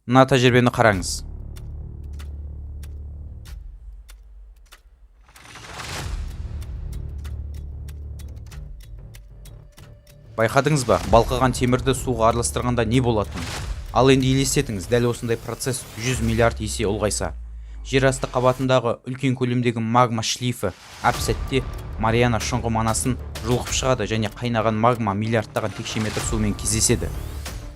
Мына тәжірибені қараңыз. Байқадыңыз ба, балқыған темірді суға араластырғанда не болатын? Ал енді елестетіңіз, дәл осындай процесс 100 миллиард есе ұлғайса. Жер асты қабатындағы үлкен көлемдегі магма шлейфі әп-сәтте Мариана шұңғыманасын жұлқып шығады және қайнаған магма миллиардтаған текше метр сумен кездеседі.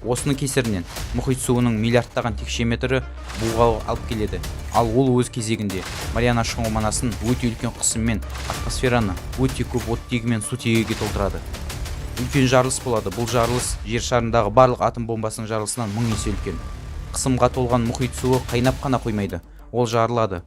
Осының кесірінен мұхит суының миллиардтаған текше метрі бұлғауға алып келеді. Ал ол өз кезегінде Мариана шұңғыманасын өте үлкен қысыммен атмосфераны өте көп оттегі мен сутегіге толтырады. Үлкен жарылыс болады. Бұл жарылыс жер шарындағы барлық атом бомбасының жарылысынан 1000 есе үлкен. Қысымға толған мұхит суы қайнап қана қоймайды, ол жарылады.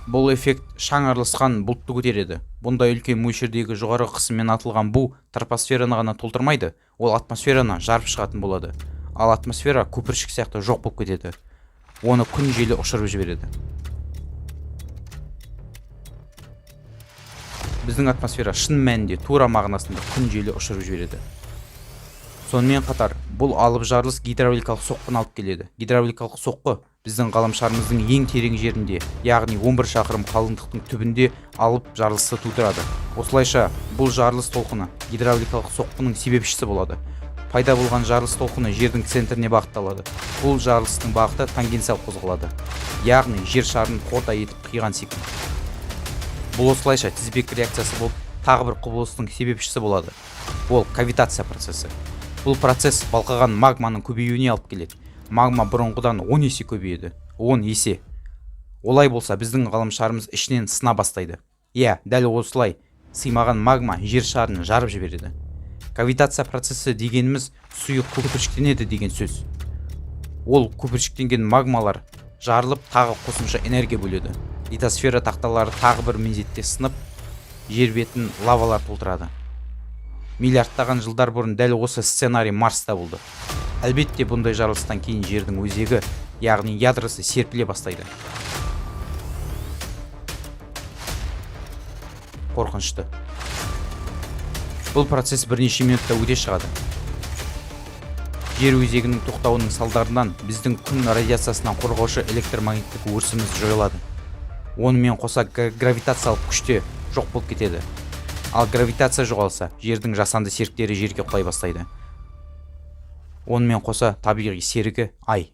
Бұл эффект шаң араласқан бұлтты көтереді. Бұндай үлкен мөлшердегі жоғары қысыммен атылған бу тропосфераны ғана толтырмайды, ол атмосфераны жарып шығатын болады. Ал атмосфера көпіршік сияқты жоқ болып кетеді. Оны күн желі ұшырып жібереді. Біздің атмосфера шын мәнінде тура мағынасында күн желі ұшырып жібереді. Сонымен қатар, бұл алып жарылыс гидравликалық соққыны алып келеді. Гидравликалық соққы біздің ғаламшарымыздың ең терең жерінде, яғни 11 шақырым қалыңдықтың түбінде алып жарылысты тудырады. Осылайша, бұл жарылыс толқыны гидравликалық соққының себепшісі болады. Пайда болған жарылыс толқыны жердің центріне бағытталады. Бұл жарылыстың бағыты тангенциал қозғалады, яғни жер шарын қордай етіп қиған секілді. Бұл осылайша тізбек реакциясы болып, тағы бір құбылыстың себепшісі болады. Ол кавитация процесі. Бұл процесс балқыған магманың көбеюіне алып келеді. Магма бұрынғыдан 10 есе көбейеді. 10 есе. Олай болса, біздің ғаламшарымыз ішінен сына бастайды. Дәл осылай сыймаған магма жер шарын жарып жібереді. Кавитация процесі дегеніміз сұйық көпіршіктенеді деген сөз. Ол көпіршіктенген магмалар жарылып, тағы қосымша энергия бөледі. Литосфера тақталары тағы бір мезетте сынып, жер бетін лавалар толтырады. Миллиардтаған жылдар бұрын дәл осы сценарий Марста болды. Әлбетте, бұндай жарылыстан кейін жердің өзегі, яғни ядросы серпіле бастайды. Қорқынышты. Бұл процесс бірнеше минутта өте шығады. Жер өзегінің тоқтауының салдарынан біздің күн радиациясынан қорғаушы электромагниттік өрісіміз жойылады. Онымен қоса гравитациялық күште жоқ болып кетеді. Ал гравитация жоғалса, жердің жасанды серіктері жерге құлай бастайды. Онымен қоса табиғи серігі Ай.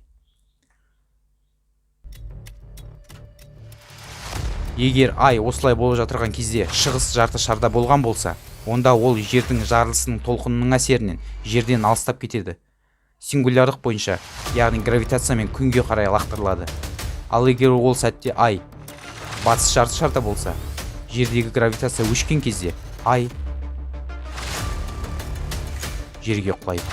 Егер Ай осылай болып жатырған кезде шығыс жарты шарда болған болса, онда ол жердің жарылысының толқынының әсерінен жерден алыстап кетеді. Сингулярлық бойынша, яғни гравитациямен күнге қарай лақтырылады. Ал егер ол сәтте Ай батыс жарты шарда болса, жердегі гравитация өшкен кезде Ай жерге құлайды.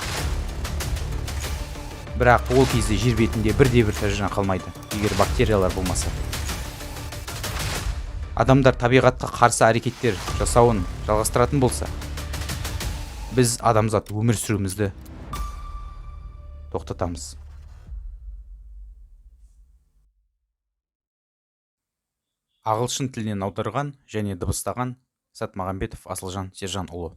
Бірақ ол кезде жер бетінде бірде-бір тәжірибе қалмайды, егер бактериялар болмаса. Адамдар табиғатқа қарсы әрекеттер жасауын жалғастыратын болса, біз адамзат өмір сүруімізді тоқтатамыз. Ағылшын тілінен аударған және дыбыстаған Сатмағамбетов Асылжан Сержанұлы.